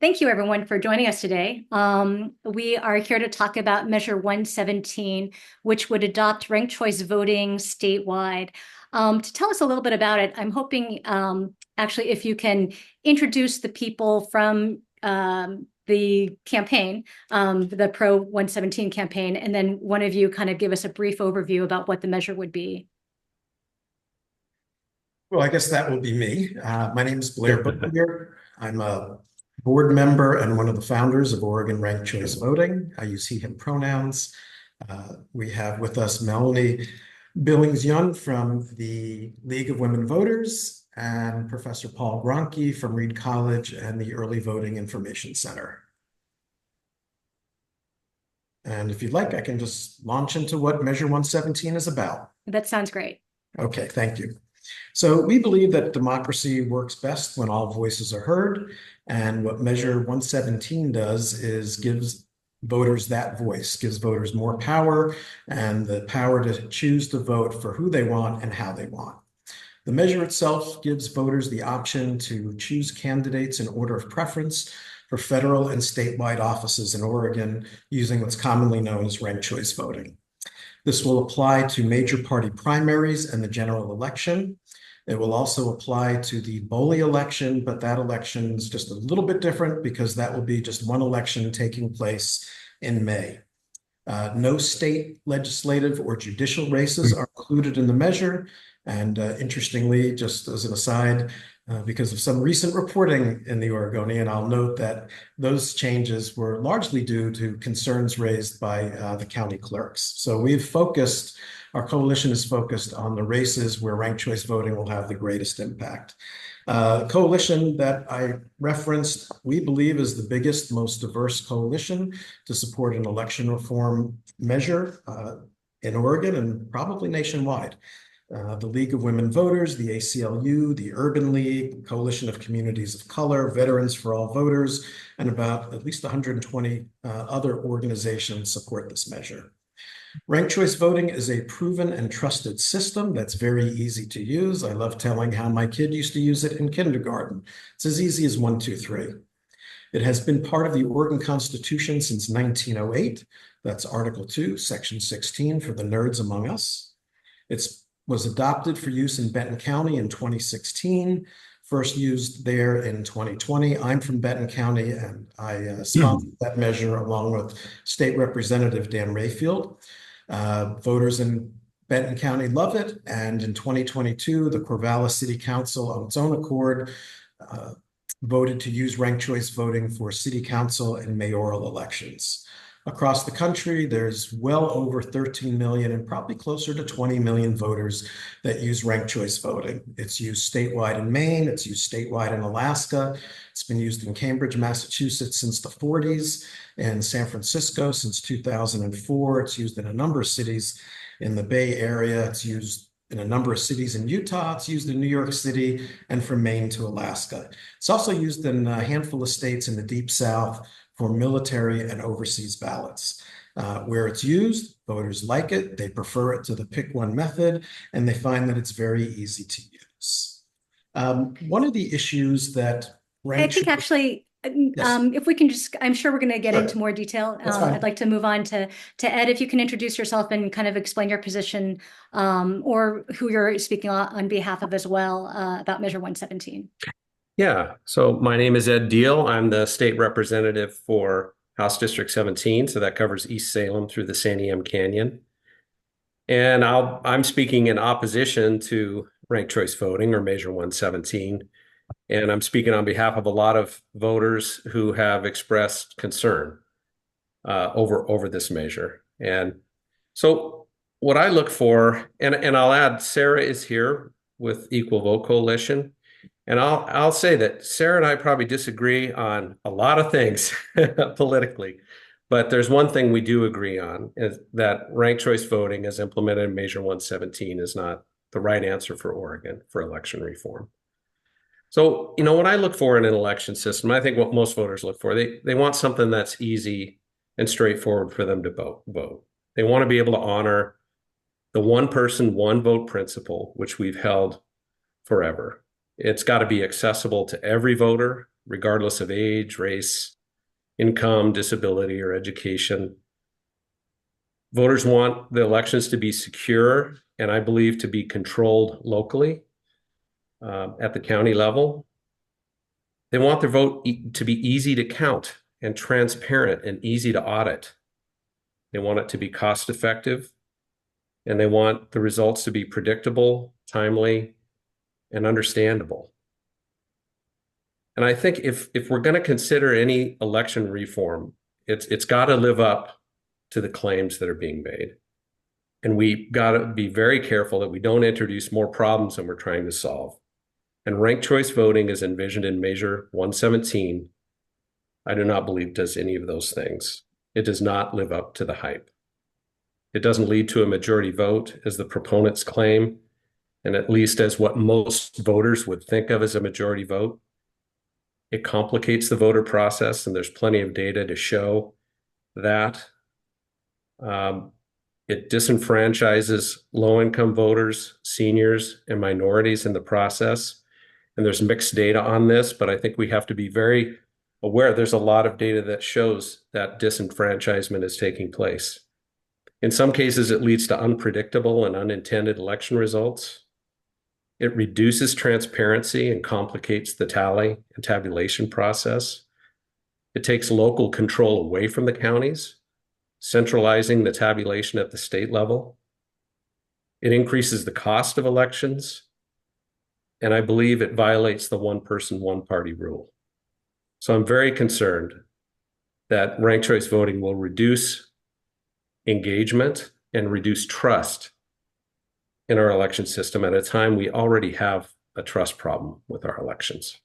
Thank you, everyone, for joining us today. We are here to talk about Measure 117, which would adopt ranked choice voting statewide. To tell us a little bit about it, I'm hoping, actually, if you can introduce the people from the campaign, the Pro 117 campaign, and then one of you kind of give us a brief overview about what the measure would be. Well, I guess that will be me. My name is Blair Bobier. I'm a board member and one of the founders of Oregon Ranked Choice Voting. I use he, him pronouns. We have with us Melanie Billings-Yun from the League of Women Voters and Professor Paul Gronke from Reed College and the Early Voting Information Center. And if you'd like, I can just launch into what Measure 117 is about. That sounds great. Okay, thank you. So we believe that democracy works best when all voices are heard. And what Measure 117 does is gives voters that voice, gives voters more power and the power to choose to vote for who they want and how they want. The measure itself gives voters the option to choose candidates in order of preference for federal and statewide offices in Oregon using what's commonly known as ranked choice voting. This will apply to major party primaries and the general election. It will also apply to the BOLI election, but that election is just a little bit different because that will be just one election taking place in May. No state legislative or judicial races are included in the measure. And interestingly, just as an aside, because of some recent reporting in the Oregonian, I'll note that those changes were largely due to concerns raised by the county clerks. So our coalition is focused on the races where ranked choice voting will have the greatest impact. The coalition that I referenced, we believe, is the biggest, most diverse coalition to support an election reform measure in Oregon and probably nationwide. The League of Women Voters, the ACLU, the Urban League, Coalition of Communities of Color, Veterans for All Voters, and about at least 120 other organizations support this measure. Ranked choice voting is a proven and trusted system that's very easy to use. I love telling how my kid used to use it in kindergarten. It's as easy as 1, 2, 3. It has been part of the Oregon Constitution since 1908. That's Article 2, Section 16 for the nerds among us. It was adopted for use in Benton County in 2016, first used there in 2020. I'm from Benton County, and I sponsored that measure along with State Representative Dan Rayfield. Voters in Benton County love it, and in 2022, the Corvallis City Council, on its own accord, voted to use ranked choice voting for city council and mayoral elections. Across the country, there's well over 13 million and probably closer to 20 million voters that use ranked choice voting. It's used statewide in Maine. It's used statewide in Alaska. It's been used in Cambridge, Massachusetts since the 40s, and San Francisco since 2004. It's used in a number of cities in the Bay Area. It's used in a number of cities in Utah. It's used in New York City and from Maine to Alaska. It's also used in a handful of states in the Deep South for military and overseas ballots. Where it's used, voters like it, they prefer it to the pick one method, and they find that it's very easy to use. One of the issues that I think actually, if we can just, I'm sure we're going to get into more detail. I'd like to move on to Ed, if you can introduce yourself and kind of explain your position or who you're speaking on behalf of as well about Measure 117. Yeah, so my name is Ed Diehl. I'm the state representative for House District 17, so that covers East Salem through the Santiam Canyon. And I'm speaking in opposition to ranked choice voting or Measure 117. And I'm speaking on behalf of a lot of voters who have expressed concern over this measure. And so what I look for, and I'll add, Sara is here with Equal Vote Coalition. And I'll say that Sara and I probably disagree on a lot of things politically, but there's one thing we do agree on, is that ranked choice voting as implemented in Measure 117 is not the right answer for Oregon for election reform. So, what I look for in an election system, I think what most voters look for, they want something that's easy and straightforward for them to vote. They want to be able to honor the one person, one vote principle, which we've held forever. It's got to be accessible to every voter regardless of age, race, income, disability, or education. Voters want the elections to be secure and I believe to be controlled locally at the county level. They want their vote to be easy to count and transparent and easy to audit. They want it to be cost effective, and they want the results to be predictable, timely, and understandable. And I think if we're going to consider any election reform, it's got to live up to the claims that are being made. And we got to be very careful that we don't introduce more problems than we're trying to solve. And ranked choice voting is envisioned in Measure 117. I do not believe does any of those things. It does not live up to the hype. It doesn't lead to a majority vote, as the proponents claim, and at least as what most voters would think of as a majority vote. It complicates the voter process, and there's plenty of data to show that. It disenfranchises low-income voters, seniors, and minorities in the process. And there's mixed data on this, but I think we have to be very aware. There's a lot of data that shows that disenfranchisement is taking place. In some cases, it leads to unpredictable and unintended election results. It reduces transparency and complicates the tally and tabulation process. It takes local control away from the counties, centralizing the tabulation at the state level. It increases the cost of elections, and I believe it violates the one person, one party rule. So I'm very concerned that ranked choice voting will reduce engagement and reduce trust in our election system at a time we already have a trust problem with our elections.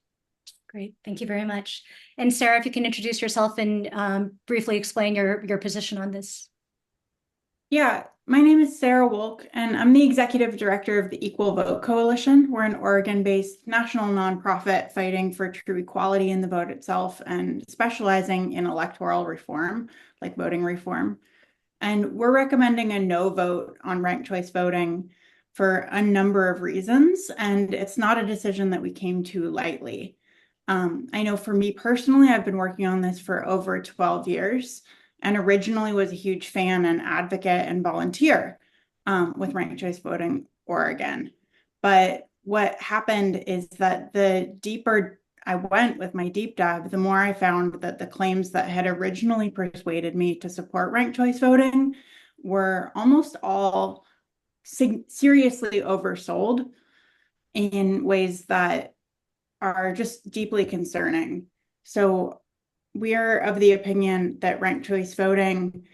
Great, thank you very much. And Sarah, if you can introduce yourself and briefly explain your position on this. Yeah, my name is Sara Wolk, and I'm the executive director of the Equal Vote Coalition. We're an Oregon-based national nonprofit fighting for true equality in the vote itself and specializing in electoral reform, like voting reform. And we're recommending a no vote on ranked choice voting for a number of reasons, and it's not a decision that we came to lightly. I know for me personally, I've been working on this for over 12 years and originally was a huge fan and advocate and volunteer with ranked choice voting Oregon. But what happened is that the deeper I went with my deep dive, the more I found that the claims that had originally persuaded me to support ranked choice voting were almost all seriously oversold in ways that are just deeply concerning. So we're of the opinion that ranked choice voting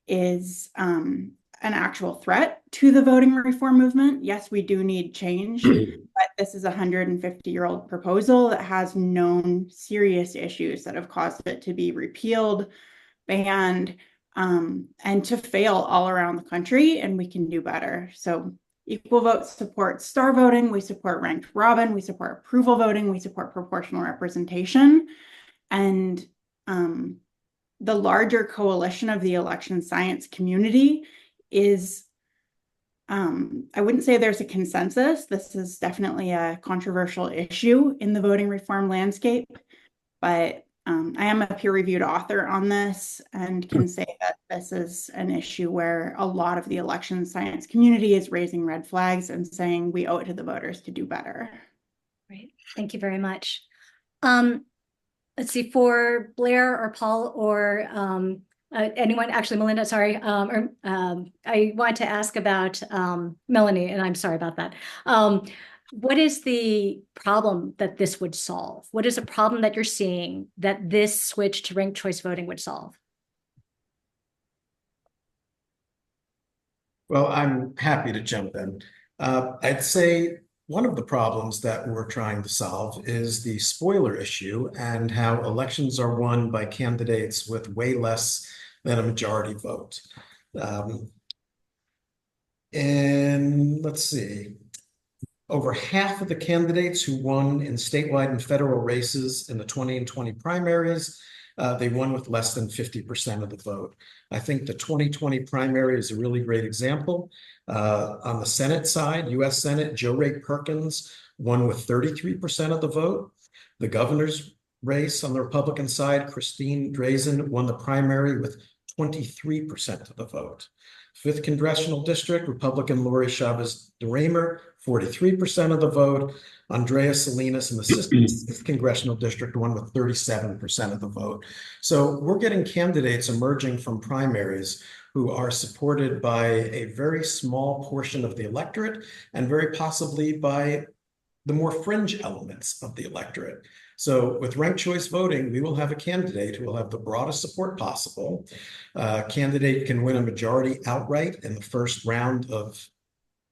is an actual threat to the voting reform movement. Yes, we do need change, but this is a 150-year-old proposal that has known serious issues that have caused it to be repealed, banned, and to fail all around the country, and we can do better. So Equal Vote supports star voting, we support ranked robin, we support approval voting, we support proportional representation, and the larger coalition of the election science community is, I wouldn't say there's a consensus. This is definitely a controversial issue in the voting reform landscape, but I am a peer-reviewed author on this and can say that this is an issue where a lot of the election science community is raising red flags and saying we owe it to the voters to do better. Great, thank you very much. Let's see, for Blair or Paul or anyone, actually Melinda, sorry, I want to ask about Melanie, and I'm sorry about that. What is the problem that this would solve? What is a problem that you're seeing that this switch to ranked choice voting would solve? Well, I'm happy to jump in. I'd say one of the problems that we're trying to solve is the spoiler issue and how elections are won by candidates with way less than a majority vote. And let's see, over half of the candidates who won in statewide and federal races in the 2020 primaries, they won with less than 50% of the vote. I think the 2020 primary is a really great example. On the Senate side, U.S. Senate, Joe Ray Perkins won with 33% of the vote. The governor's race on the Republican side, Christine Drazen won the primary with 23% of the vote. 5th Congressional District, Republican Lori Chavez DeRaymer, 43% of the vote. Andrea Salinas in the 6th Congressional District won with 37% of the vote. So we're getting candidates emerging from primaries who are supported by a very small portion of the electorate and very possibly by the more fringe elements of the electorate. So with ranked choice voting, we will have a candidate who will have the broadest support possible. Candidate can win a majority outright in the first round of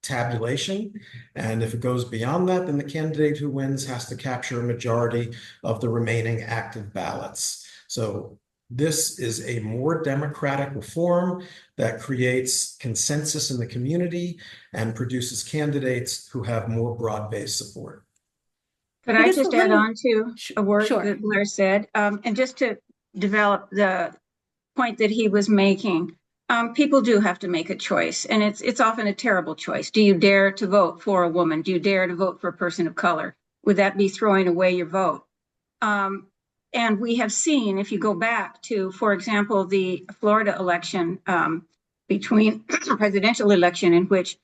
tabulation. And if it goes beyond that, then the candidate who wins has to capture a majority of the remaining active ballots. So this is a more democratic reform that creates consensus in the community and produces candidates who have more broad-based support. Could I just add on to a word Sure. that Blair said? And just to develop the point that he was making, people do have to make a choice, and it's often a terrible choice. Do you dare to vote for a woman? Do you dare to vote for a person of color? Would that be throwing away your vote? And we have seen, if you go back to, for example, the Florida election, between presidential election in which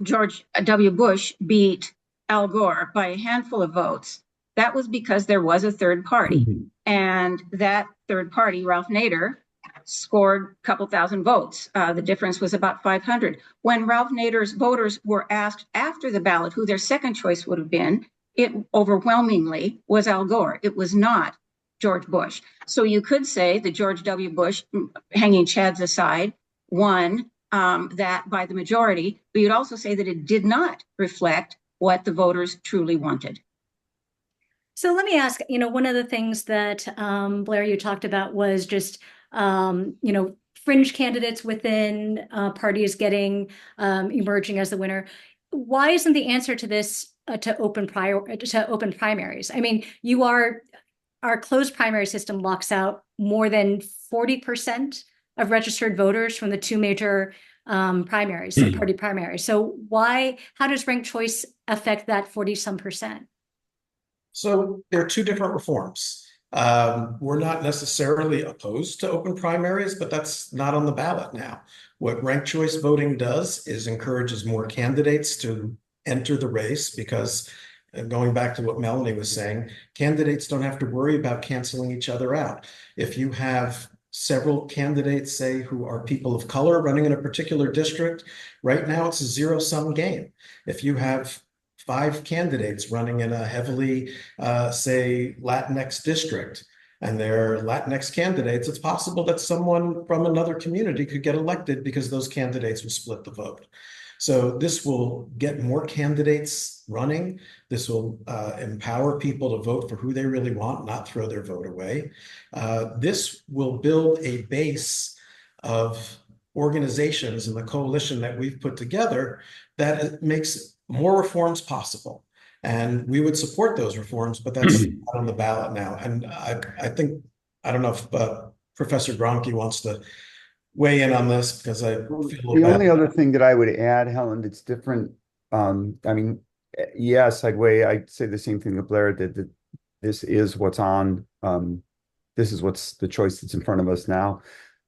George W. Bush beat Al Gore by a handful of votes, that was because there was a third party. And that third party, Ralph Nader, scored a couple thousand votes. The difference was about 500. When Ralph Nader's voters were asked after the ballot who their second choice would have been, it overwhelmingly was Al Gore. It was not George Bush. So you could say that George W. Bush, hanging chads aside, won that by the majority, but you'd also say that it did not reflect what the voters truly wanted. So let me ask, one of the things that Blair, you talked about was just, fringe candidates within parties getting emerging as the winner. Why isn't the answer to this to open primaries? I mean, our closed primary system locks out more than 40% of registered voters from the two major primaries, party primaries. So how does ranked choice affect that 40-some%? So there are two different reforms. We're not necessarily opposed to open primaries, but that's not on the ballot now. What ranked choice voting does is encourages more candidates to enter the race because, going back to what Melanie was saying, candidates don't have to worry about canceling each other out. If you have several candidates, say, who are people of color running in a particular district, right now it's a zero-sum game. If you have 5 candidates running in a heavily, say, Latinx district, and they're Latinx candidates, it's possible that someone from another community could get elected because those candidates will split the vote. So this will get more candidates running. This will empower people to vote for who they really want, not throw their vote away. This will build a base of organizations in the coalition that we've put together that makes more reforms possible. And we would support those reforms, but that's not on the ballot now. And I think, I don't know if Professor Gronke wants to weigh in on this because I feel the only other thing that I would add, Helen, that's different. I mean, yes, I'd say the same thing that Blair did, that this is what's on, this is what's the choice that's in front of us now.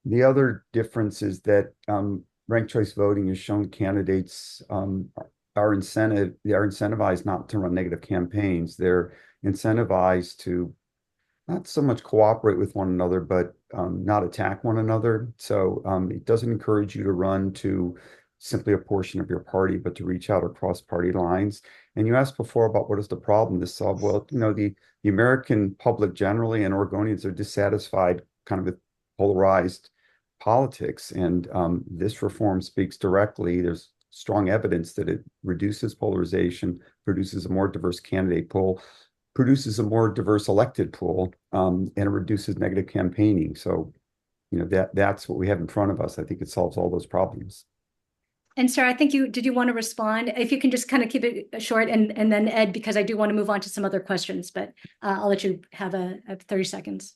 The other difference is that ranked choice voting has shown candidates are incentivized not to run negative campaigns. They're incentivized to not so much cooperate with one another, but not attack one another. So it doesn't encourage you to run to simply a portion of your party, but to reach out across party lines. And you asked before about what is the problem to solve. Well, the American public generally and Oregonians are dissatisfied kind of with polarized politics. And this reform speaks directly. There's strong evidence that it reduces polarization, produces a more diverse candidate pool, produces a more diverse elected pool, and it reduces negative campaigning. So, that's what we have in front of us. I think it solves all those problems. And Sarah, I think did you want to respond? If you can just kind of keep it short, and then Ed, because I do want to move on to some other questions, but I'll let you have a 30 seconds.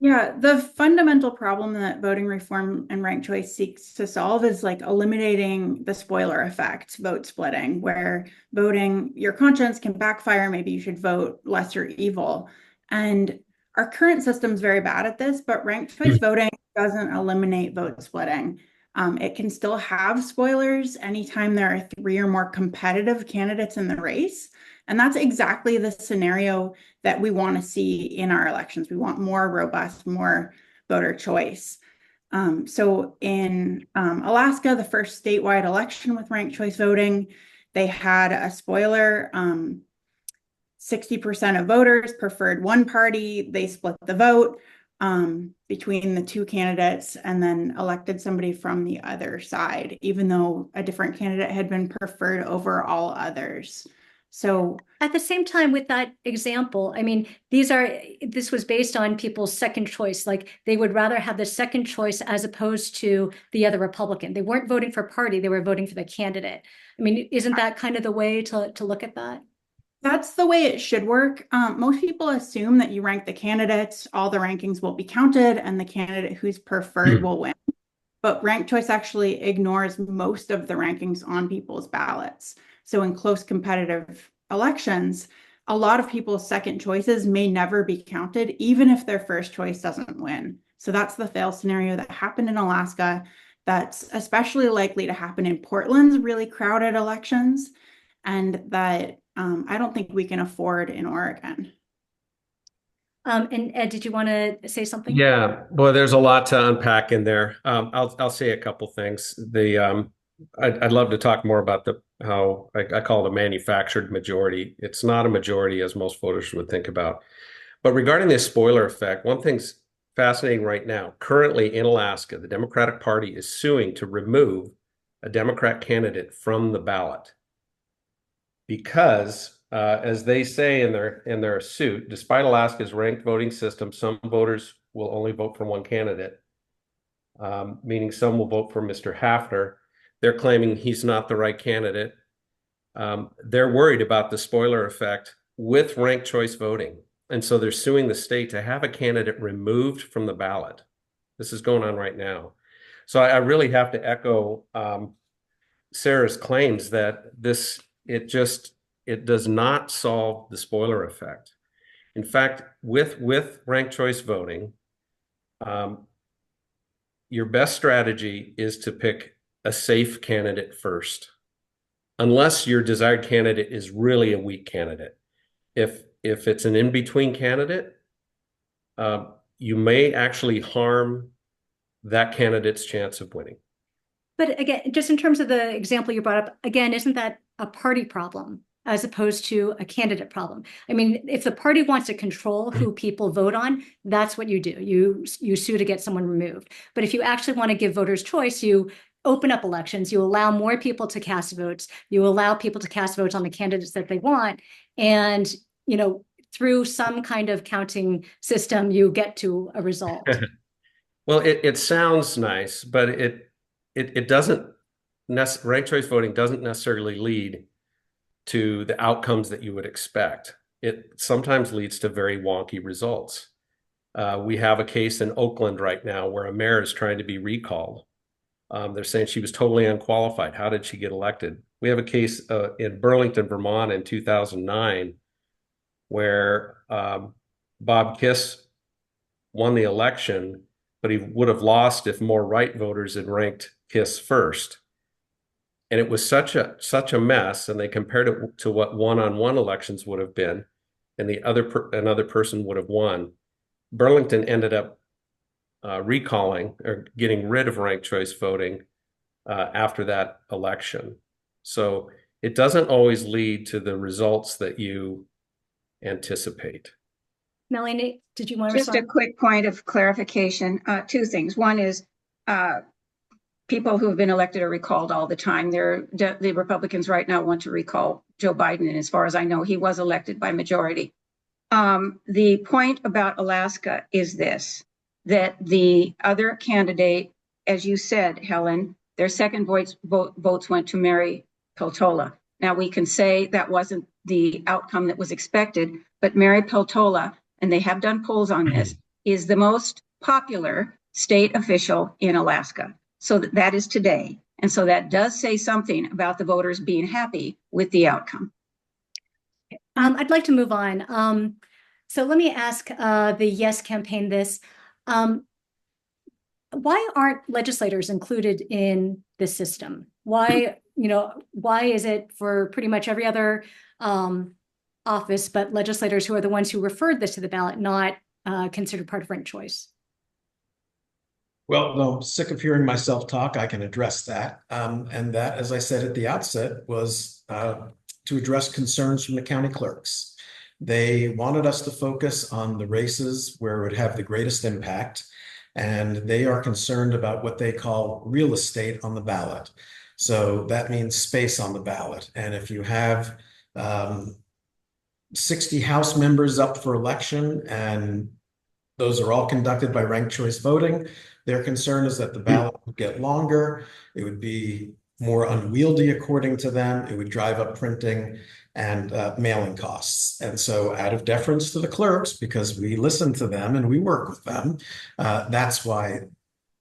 Yeah, the fundamental problem that voting reform and ranked choice seeks to solve is like eliminating the spoiler effect, vote splitting, where voting your conscience can backfire. Maybe you should vote lesser evil. And our current system's very bad at this, but ranked choice voting doesn't eliminate vote splitting. It can still have spoilers anytime there are 3 or more competitive candidates in the race. And that's exactly the scenario that we want to see in our elections. We want more robust, more voter choice. So in Alaska, the first statewide election with ranked choice voting, they had a spoiler. 60% of voters preferred one party. They split the vote between the 2 candidates and then elected somebody from the other side, even though a different candidate had been preferred over all others. So at the same time, with that example, I mean, this was based on people's second choice. Like they would rather have the second choice as opposed to the other Republican. They weren't voting for party, they were voting for the candidate. I mean, isn't that kind of the way to look at that? that's the way it should work. Most people assume that you rank the candidates, all the rankings will be counted, and the candidate who's preferred will win. But ranked choice actually ignores most of the rankings on people's ballots. So in close competitive elections, a lot of people's second choices may never be counted, even if their first choice doesn't win. So that's the fail scenario that happened in Alaska. That's especially likely to happen in Portland's really crowded elections, and that I don't think we can afford in Oregon. And Ed, did you want to say something? Yeah, boy, there's a lot to unpack in there. I'll say a couple things. I'd love to talk more about how I call it a manufactured majority. It's not a majority as most voters would think about. But regarding this spoiler effect, one thing's fascinating right now. Currently in Alaska, the Democratic Party is suing to remove a Democrat candidate from the ballot because as they say in their suit, despite Alaska's ranked voting system, some voters will only vote for one candidate, meaning some will vote for Mr. Hafner. They're claiming he's not the right candidate. They're worried about the spoiler effect with ranked choice voting. And so they're suing the state to have a candidate removed from the ballot. This is going on right now. So I really have to echo Sarah's claims that it does not solve the spoiler effect. In fact, with ranked choice voting, your best strategy is to pick a safe candidate first, unless your desired candidate is really a weak candidate. If it's an in-between candidate, you may actually harm that candidate's chance of winning. But again, just in terms of the example you brought up, again, isn't that a party problem as opposed to a candidate problem? I mean, if the party wants to control who people vote on, that's what you do. You sue to get someone removed. But if you actually want to give voters choice, you open up elections, you allow more people to cast votes, you allow people to cast votes on the candidates that they want. And, through some kind of counting system, you get to a result. Well, it sounds nice, but it doesn't ranked choice voting doesn't necessarily lead to the outcomes that you would expect. It sometimes leads to very wonky results. We have a case in Oakland right now where a mayor is trying to be recalled. They're saying she was totally unqualified. How did she get elected? We have a case in Burlington, Vermont in 2009 where Bob Kiss won the election, but he would have lost if more right voters had ranked Kiss first. And it was such a mess, and they compared it to what one-on-one elections would have been, and another person would have won. Burlington ended up recalling or getting rid of ranked choice voting after that election. So it doesn't always lead to the results that you anticipate. Melanie, did you want to Just a quick point of clarification. 2 things. One is people who have been elected are recalled all the time. The Republicans right now want to recall Joe Biden, and as far as I know, he was elected by majority. The point about Alaska is this, that the other candidate, as you said, Helen, their second votes went to Mary Peltola. Now, we can say that wasn't the outcome that was expected, but Mary Peltola, and they have done polls on this, is the most popular state official in Alaska. So that is today. And so that does say something about the voters being happy with the outcome. I'd like to move on. So let me ask the Yes campaign this. Why aren't legislators included in this system? Why is it for pretty much every other office, but legislators who are the ones who referred this to the ballot, not considered part of ranked choice? Well, no, sick of hearing myself talk, I can address that. And that, as I said at the outset, was to address concerns from the county clerks. They wanted us to focus on the races where it would have the greatest impact. And they are concerned about what they call real estate on the ballot. So that means space on the ballot. And if you have 60 House members up for election, and those are all conducted by ranked choice voting, their concern is that the ballot would get longer. It would be more unwieldy, according to them. It would drive up printing and mailing costs. And so out of deference to the clerks, because we listen to them and we work with them, that's why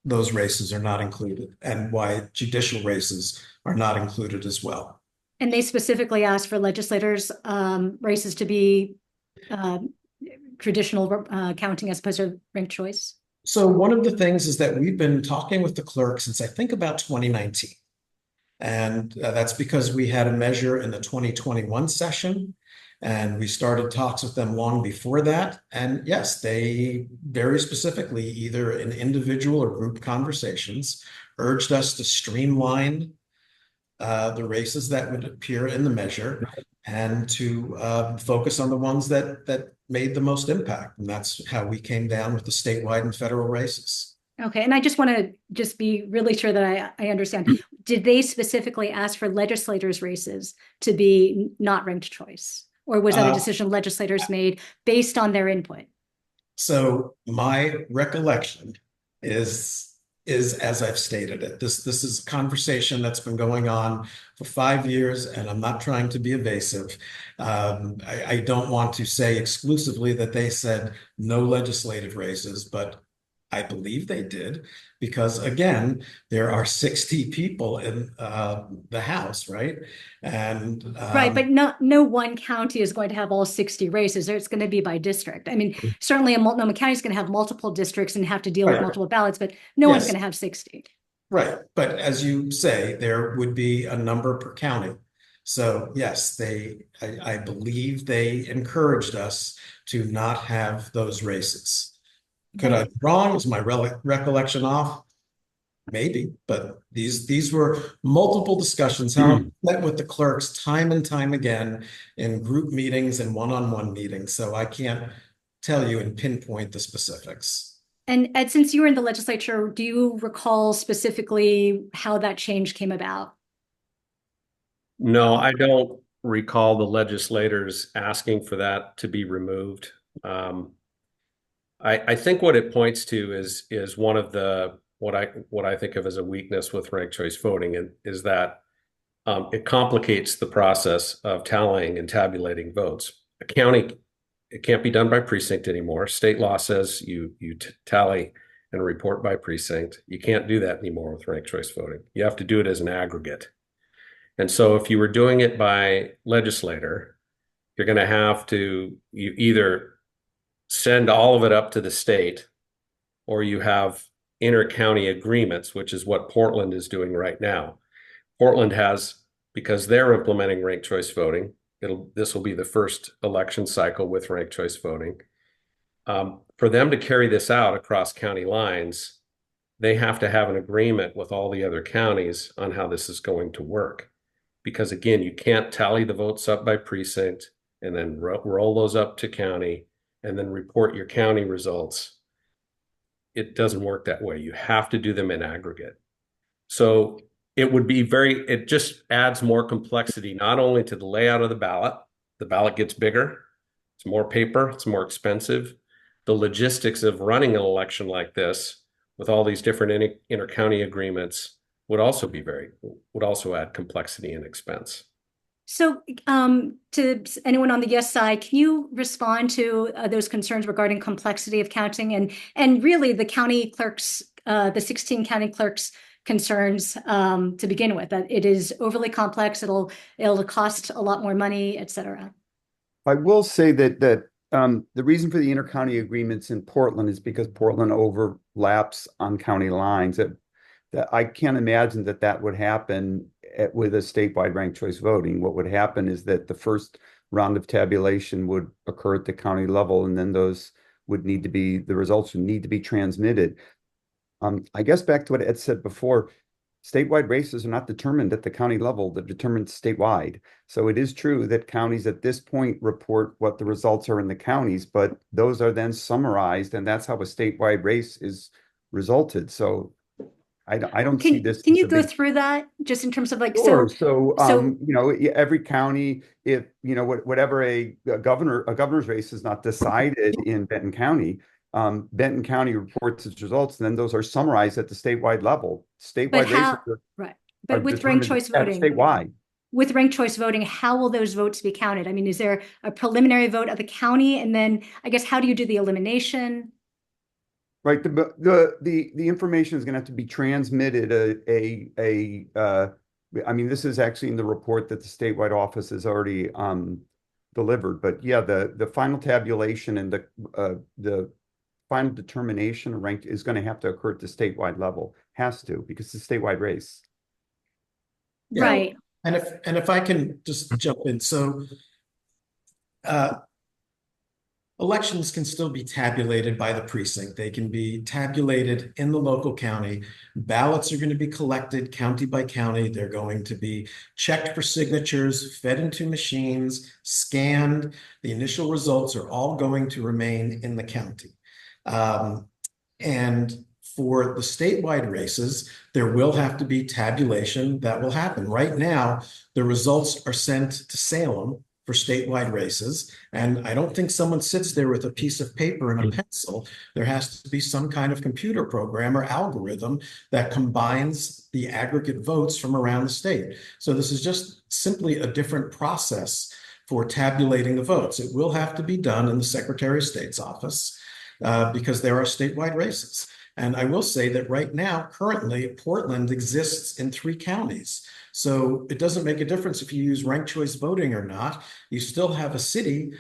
those races are not included, and why judicial races are not included as well. And they specifically asked for legislators' races to be traditional counting as opposed to ranked choice? So one of the things is that we've been talking with the clerk since I think about 2019. And that's because we had a measure in the 2021 session, and we started talks with them long before that. And yes, they very specifically, either in individual or group conversations, urged us to streamline the races that would appear in the measure and to focus on the ones that made the most impact. And that's how we came down with the statewide and federal races. Okay, and I just want to be really sure that I understand. Did they specifically ask for legislators' races to be not ranked choice? Or was that a decision legislators made based on their input? So my recollection is as I've stated it. This is a conversation that's been going on for 5 years, and I'm not trying to be evasive. I don't want to say exclusively that they said no legislative races, but I believe they did, because again, there are 60 people in the House, right? And right, but no one county is going to have all 60 races. It's going to be by district. I mean, certainly Multnomah County is going to have multiple districts and have to deal with multiple ballots, but no one's going to have 60. Right, but as you say, there would be a number per county. So yes, I believe they encouraged us to not have those races. Could I be wrong? Is my recollection off? Maybe, but these were multiple discussions. How I met with the clerks time and time again in group meetings and one-on-one meetings. So I can't tell you and pinpoint the specifics. And Ed, since you were in the legislature, do you recall specifically how that change came about? No, I don't recall the legislators asking for that to be removed. I think what it points to is one of the what I think of as a weakness with ranked choice voting, and is that it complicates the process of tallying and tabulating votes. A county, it can't be done by precinct anymore. State law says you tally and report by precinct. You can't do that anymore with ranked choice voting. You have to do it as an aggregate. And so if you were doing it by legislator, you're going to have to you either send all of it up to the state, or you have inter-county agreements, which is what Portland is doing right now. Portland has, because they're implementing ranked choice voting, this will be the first election cycle with ranked choice voting. For them to carry this out across county lines, they have to have an agreement with all the other counties on how this is going to work. Because again, you can't tally the votes up by precinct and then roll those up to county and then report your county results. It doesn't work that way. You have to do them in aggregate. So it just adds more complexity, not only to the layout of the ballot gets bigger, it's more paper, it's more expensive. The logistics of running an election like this with all these different inter-county agreements would also add complexity and expense. So, to anyone on the yes side, can you respond to those concerns regarding complexity of counting and really the county clerks, the 16 county clerks' concerns to begin with, that it is overly complex, it'll cost a lot more money, et cetera. I will say that the reason for the intercounty agreements in Portland is because Portland overlaps on county lines. That I can't imagine that would happen with a statewide ranked choice voting. What would happen is that the first round of tabulation would occur at the county level, and then the results would need to be transmitted. I guess back to what Ed said before, statewide races are not determined at the county level, they're determined statewide. So it is true that counties at this point report what the results are in the counties, but those are then summarized, and that's how a statewide race is resulted. So I don't see this. Can you go through that just in terms of like, Sure. so Every county, if whatever a governor's race is not decided in Benton County, Benton County reports its results, and then those are summarized at the statewide level. Statewide races right. are But with ranked determined choice at voting, statewide. with ranked choice voting, how will those votes be counted? I mean, is there a preliminary vote at the county? And then I guess, how do you do the elimination? Right. The information is going to have to be transmitted. I mean, this is actually in the report that the statewide office has already delivered. But yeah, the final tabulation and the final determination of rank is going to have to occur at the statewide level. Has to, because it's a statewide race. Yeah. Right. And if I can just jump in, so elections can still be tabulated by the precinct. They can be tabulated in the local county. Ballots are going to be collected county by county. They're going to be checked for signatures, fed into machines, scanned. The initial results are all going to remain in the county. And for the statewide races, there will have to be tabulation that will happen. Right now, the results are sent to Salem for statewide races. And I don't think someone sits there with a piece of paper and a pencil. There has to be some kind of computer program or algorithm that combines the aggregate votes from around the state. So this is just simply a different process for tabulating the votes. It will have to be done in the Secretary of State's office because there are statewide races. And I will say that right now, currently, Portland exists in 3 counties. So it doesn't make a difference if you use ranked choice voting or not. You still have a city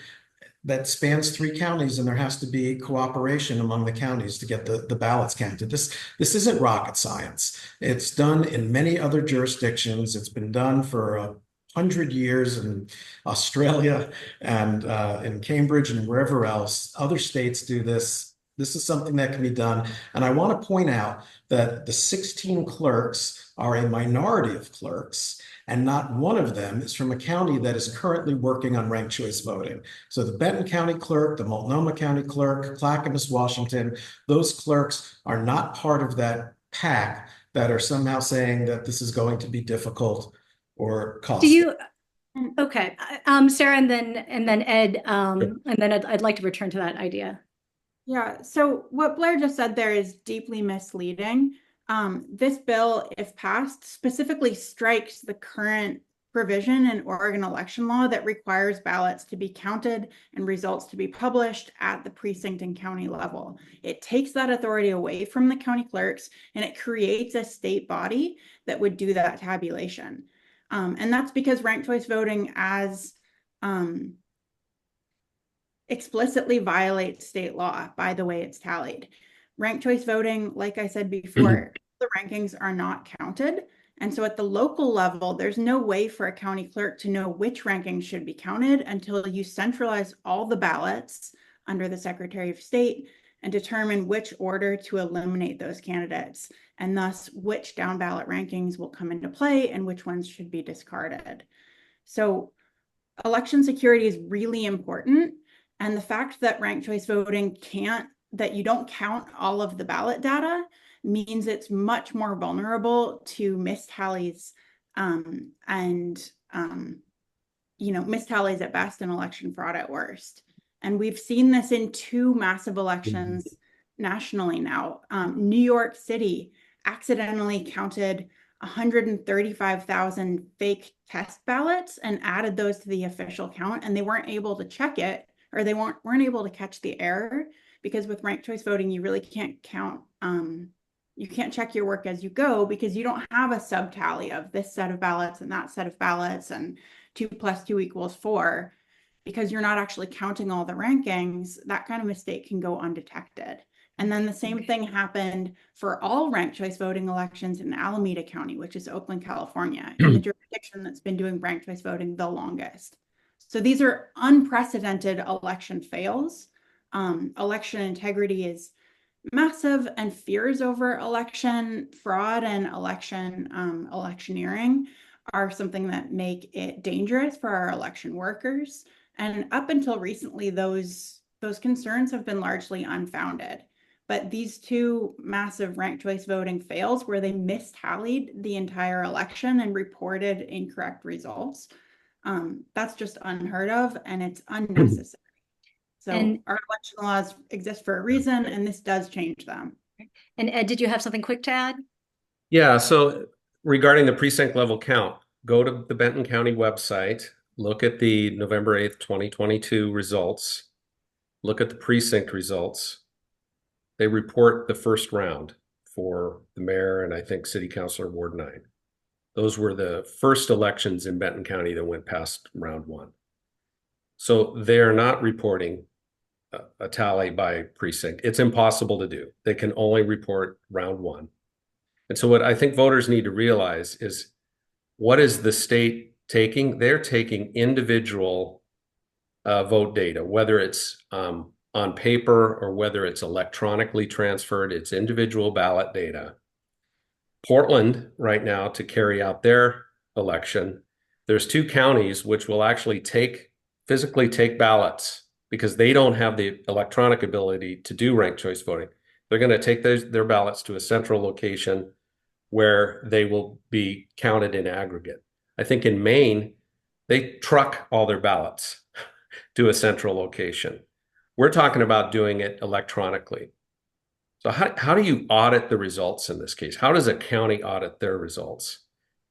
that spans 3 counties, and there has to be cooperation among the counties to get the ballots counted. This isn't rocket science. It's done in many other jurisdictions. It's been done for 100 years in Australia and in Cambridge and wherever else. Other states do this. This is something that can be done. And I want to point out that the 16 clerks are a minority of clerks, and not one of them is from a county that is currently working on ranked choice voting. So the Benton County clerk, the Multnomah County clerk, Clackamas, Washington, those clerks are not part of that pack that are somehow saying that this is going to be difficult or costly. Do you, okay, Sarah, and then Ed, and then I'd like to return to that idea. Yeah, so what Blair just said there is deeply misleading. This bill, if passed, specifically strikes the current provision in Oregon election law that requires ballots to be counted and results to be published at the precinct and county level. It takes that authority away from the county clerks, and it creates a state body that would do that tabulation. And that's because ranked choice voting as explicitly violates state law by the way it's tallied. Ranked choice voting, like I said before, the rankings are not counted. And so at the local level, there's no way for a county clerk to know which rankings should be counted until you centralize all the ballots under the Secretary of State and determine which order to eliminate those candidates, and thus which down ballot rankings will come into play and which ones should be discarded. So election security is really important. And the fact that ranked choice voting that you don't count all of the ballot data means it's much more vulnerable to mistallies mistallies at best and election fraud at worst. And we've seen this in 2 massive elections nationally now. New York City accidentally counted 135,000 fake test ballots and added those to the official count, and they weren't able to check it, or they weren't able to catch the error, because with ranked choice voting, you really can't count, you can't check your work as you go, because you don't have a sub tally of this set of ballots and that set of ballots and 2 + 2 = 4, because you're not actually counting all the rankings. That kind of mistake can go undetected. And then the same thing happened for all ranked choice voting elections in Alameda County, which is Oakland, California, in the jurisdiction that's been doing ranked choice voting the longest. So these are unprecedented election fails. Election integrity is massive, and fears over election fraud and electioneering are something that make it dangerous for our election workers. And up until recently, those concerns have been largely unfounded. But these 2 massive ranked choice voting fails, where they mistallied the entire election and reported incorrect results, that's just unheard of, and it's unnecessary. So our election laws exist for a reason, and this does change them. And Ed, did you have something quick to add? Yeah, so regarding the precinct level count, go to the Benton County website, look at the November 8th, 2022 results, look at the precinct results. They report the first round for the mayor and I think city councilor Ward 9. Those were the first elections in Benton County that went past round 1. So they're not reporting a tally by precinct. It's impossible to do. They can only report round 1. And so what I think voters need to realize is, what is the state taking? They're taking individual vote data, whether it's on paper or whether it's electronically transferred. It's individual ballot data. Portland right now, to carry out their election, there's 2 counties which will actually physically take ballots, because they don't have the electronic ability to do ranked choice voting. They're going to take their ballots to a central location where they will be counted in aggregate. I think in Maine, they truck all their ballots to a central location. We're talking about doing it electronically. So how do you audit the results in this case? How does a county audit their results?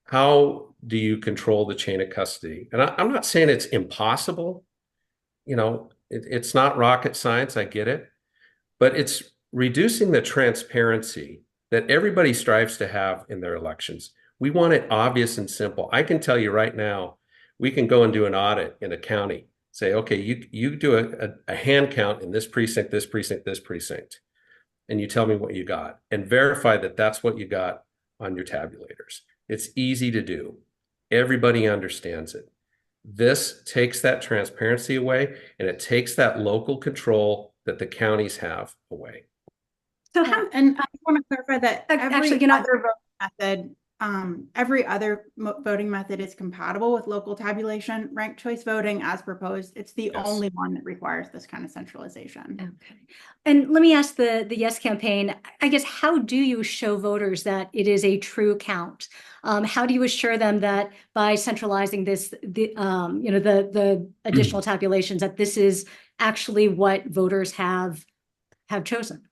How do you control the chain of custody? And I'm not saying it's impossible. It's not rocket science, I get it. But it's reducing the transparency that everybody strives to have in their elections. We want it obvious and simple. I can tell you right now, we can go and do an audit in a county. Say, okay, you do a hand count in this precinct, this precinct, this precinct, and you tell me what you got, and verify that that's what you got on your tabulators. It's easy to do. Everybody understands it. This takes that transparency away, and it takes that local control that the counties have away. So and I want to clarify that Actually, every other voting method is compatible with local tabulation. Ranked choice voting, as proposed, it's the only one that requires this kind of centralization. Okay. And let me ask the Yes campaign, I guess, how do you show voters that it is a true count? How do you assure them that by centralizing this, the additional tabulations, that this is actually what voters have chosen?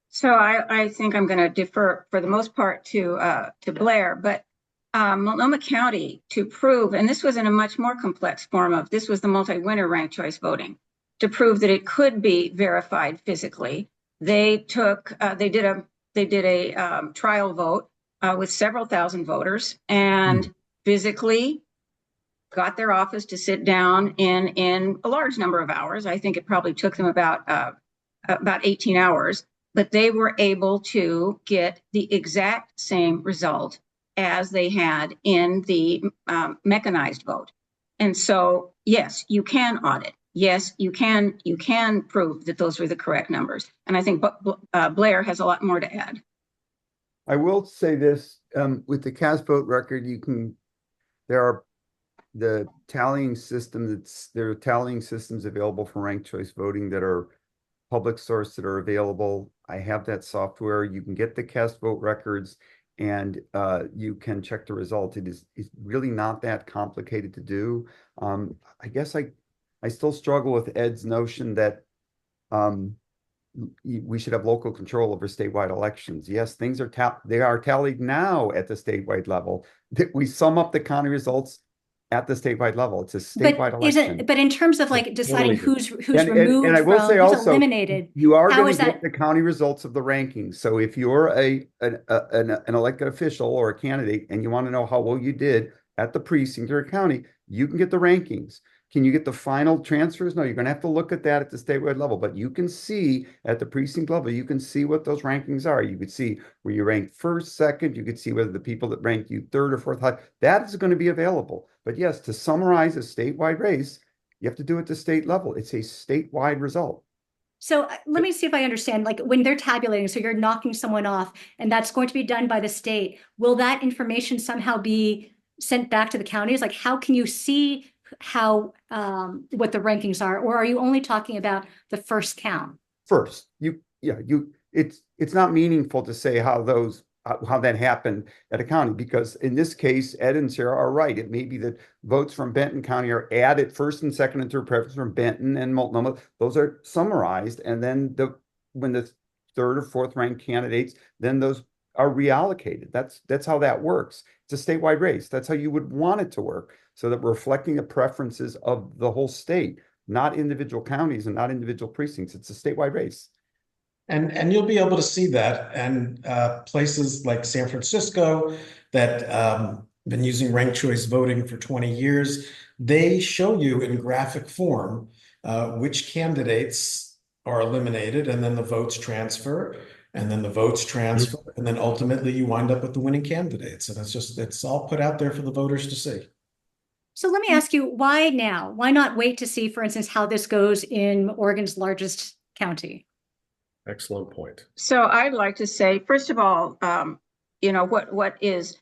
So I think I'm going to defer for the most part to Blair, but Multnomah County, to prove, and this was in a much more complex form of, this was the multi-winner ranked choice voting, to prove that it could be verified physically. They did a trial vote with several thousand voters, and physically got their office to sit down in a large number of hours. I think it probably took them about 18 hours. But they were able to get the exact same result as they had in the mechanized vote. And so, yes, you can audit. Yes, you can prove that those were the correct numbers. And I think Blair has a lot more to add. I will say this, with the cast vote record, there are tallying systems available for ranked choice voting that are public source that are available. I have that software. You can get the cast vote records, and you can check the result. It's really not that complicated to do. I guess I still struggle with Ed's notion that we should have local control over statewide elections. Yes, things are they are tallied now at the statewide level. We sum up the county results at the statewide level. It's a statewide election. But in terms of like deciding Totally who's removed and I will from, say who's also, eliminated, you are how going is to get that? the county results of the rankings. So if you're an elected official or a candidate and you want to know how well you did at the precinct or county, you can get the rankings. Can you get the final transfers? No, you're going to have to look at that at the statewide level, but you can see at the precinct level, you can see what those rankings are. You could see where you ranked first, second, you could see whether the people that ranked you third or fourth, that is going to be available. But yes, to summarize a statewide race, you have to do it at the state level. It's a statewide result. So let me see if I understand, like when they're tabulating, so you're knocking someone off and that's going to be done by the state. Will that information somehow be sent back to the counties? Like how can you see how what the rankings are, or are you only talking about the first count? First, it's not meaningful to say how that happened at a county, because in this case, Ed and Sarah are right. It may be that votes from Benton County are added first and second and third preference from Benton and Multnomah. Those are summarized, and then when the third or fourth ranked candidates, then those are reallocated. That's how that works. It's a statewide race. That's how you would want it to work, so that we're reflecting the preferences of the whole state, not individual counties and not individual precincts. It's a statewide race. And you'll be able to see that. And places like San Francisco that been using ranked choice voting for 20 years, they show you in graphic form which candidates are eliminated, and then the votes transfer, and then the votes transfer, and then ultimately you wind up with the winning candidates. And it's all put out there for the voters to see. So let me ask you, why now? Why not wait to see, for instance, how this goes in Oregon's largest county? Excellent point. So I'd like to say, first of all, there's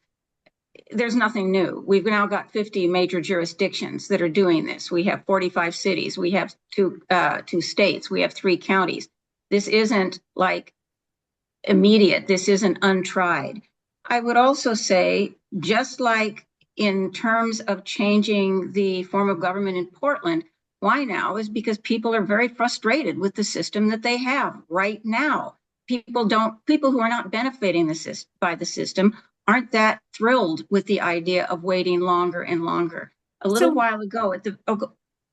nothing new. We've now got 50 major jurisdictions that are doing this. We have 45 cities. We have two states. We have 3 counties. This isn't like immediate. This isn't untried. I would also say, just like in terms of changing the form of government in Portland, why now is because people are very frustrated with the system that they have right now. People who are not benefiting by the system aren't that thrilled with the idea of waiting longer and longer. A little while ago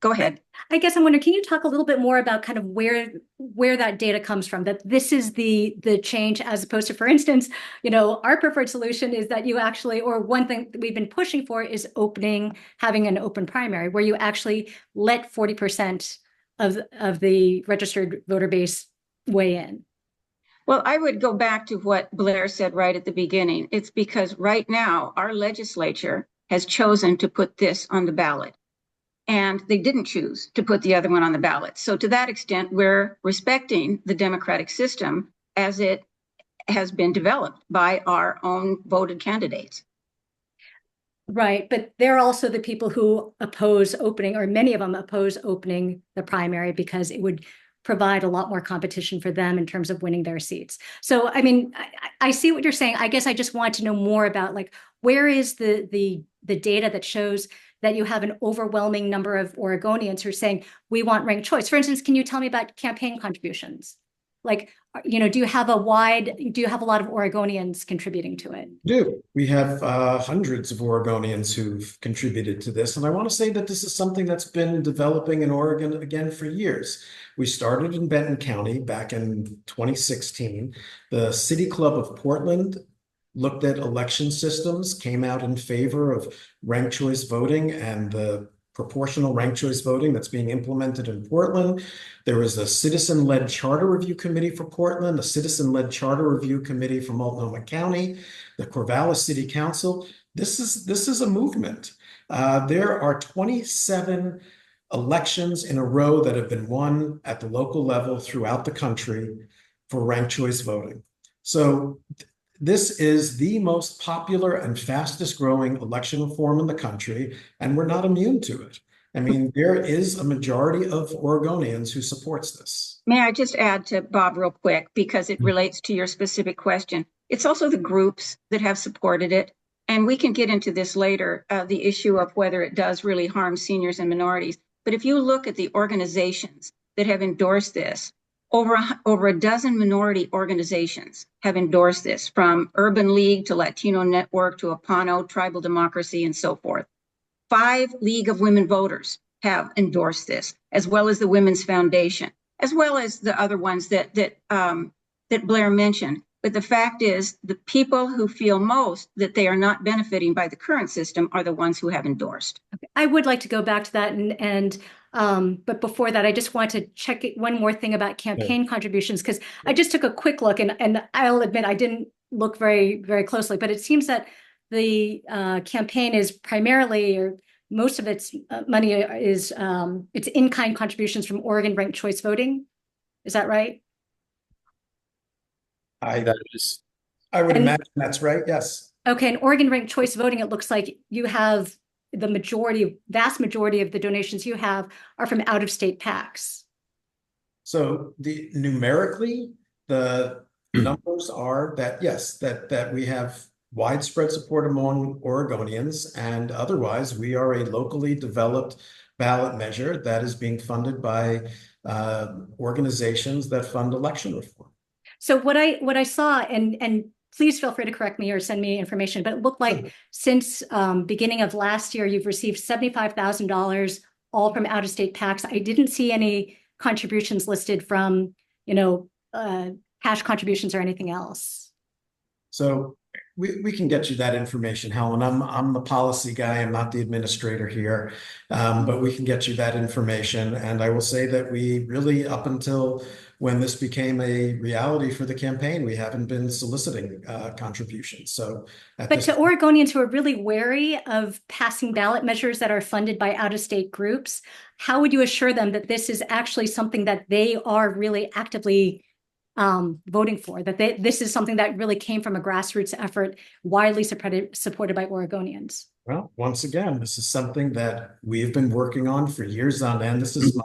go ahead. I guess I'm wondering, can you talk a little bit more about kind of where that data comes from, that this is the change, as opposed to, for instance, our preferred solution is that you actually, or one thing that we've been pushing for is having an open primary where you actually let 40% of the registered voter base weigh in. Well, I would go back to what Blair said right at the beginning. It's because right now our legislature has chosen to put this on the ballot, and they didn't choose to put the other one on the ballot. So to that extent, we're respecting the democratic system as it has been developed by our own voted candidates. Right, but they're also the people who oppose opening, or many of them oppose opening the primary, because it would provide a lot more competition for them in terms of winning their seats. So, I mean, I see what you're saying. I guess I just want to know more about, like, where is the data that shows that you have an overwhelming number of Oregonians who are saying, we want ranked choice? For instance, can you tell me about campaign contributions? Like, do you have a lot of Oregonians contributing to it? We have hundreds of Oregonians who've contributed to this. And I want to say that this is something that's been developing in Oregon again for years. We started in Benton County back in 2016. The City Club of Portland looked at election systems, came out in favor of ranked choice voting and the proportional ranked choice voting that's being implemented in Portland. There was a citizen-led charter review committee for Portland, a citizen-led charter review committee for Multnomah County, the Corvallis City Council. This is a movement. There are 27 elections in a row that have been won at the local level throughout the country for ranked choice voting. So this is the most popular and fastest growing election reform in the country, and we're not immune to it. I mean, there is a majority of Oregonians who supports this. May I just add to Bob real quick, because it relates to your specific question. It's also the groups that have supported it. And we can get into this later, the issue of whether it does really harm seniors and minorities. But if you look at the organizations that have endorsed this, Over a dozen minority organizations have endorsed this, from Urban League to Latino Network to Apano, Tribal Democracy, and so forth. 5 League of Women Voters have endorsed this, as well as the Women's Foundation, as well as the other ones that Blair mentioned. But the fact is, the people who feel most that they are not benefiting by the current system are the ones who have endorsed. Okay. I would like to go back to that, but before that, I just want to check one more thing about campaign contributions, because I just took a quick look, and I'll admit I didn't look very, very closely, but it seems that the campaign is primarily, or most of its money is it's in-kind contributions from Oregon ranked choice voting. Is that right? I That would And- imagine that's right. Yes. Okay, and Oregon ranked choice voting, it looks like you have the vast majority of the donations you have are from out-of-state PACs. So numerically, the numbers are that, yes, that we have widespread support among Oregonians, and otherwise we are a locally developed ballot measure that is being funded by organizations that fund election reform. So what I saw, and please feel free to correct me or send me information, but it looked like since beginning of last year, you've received $75,000 all from out-of-state PACs. I didn't see any contributions listed from, cash contributions or anything else. So we can get you that information, Helen. I'm the policy guy. I'm not the administrator here, but we can get you that information. And I will say that we really, up until when this became a reality for the campaign, we haven't been soliciting contributions. So, but to Oregonians who are really wary of passing ballot measures that are funded by out-of-state groups, how would you assure them that this is actually something that they are really actively voting for, that this is something that really came from a grassroots effort, widely supported by Oregonians? Well, once again, this is something that we've been working on for years on end. This is my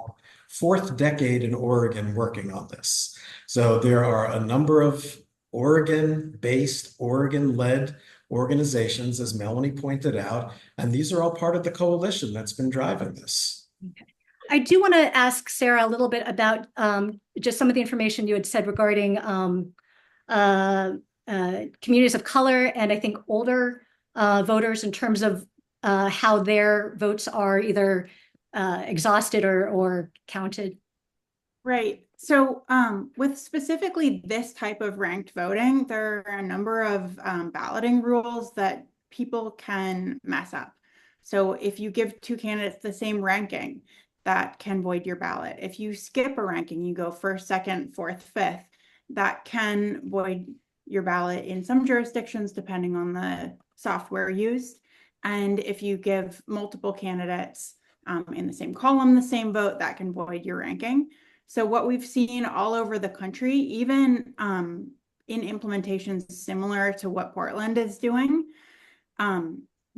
4th decade in Oregon working on this. So there are a number of Oregon-based, Oregon-led organizations, as Melanie pointed out, and these are all part of the coalition that's been driving this. Okay. I do want to ask Sara a little bit about just some of the information you had said regarding communities of color and I think older voters, in terms of how their votes are either exhausted or counted. Right. So with specifically this type of ranked voting, there are a number of balloting rules that people can mess up. So if you give 2 candidates the same ranking, that can void your ballot. If you skip a ranking, you go 1st, 2nd, 4th, 5th, that can void your ballot in some jurisdictions, depending on the software used. And if you give multiple candidates in the same column the same vote, that can void your ranking. So what we've seen all over the country, even in implementations similar to what Portland is doing,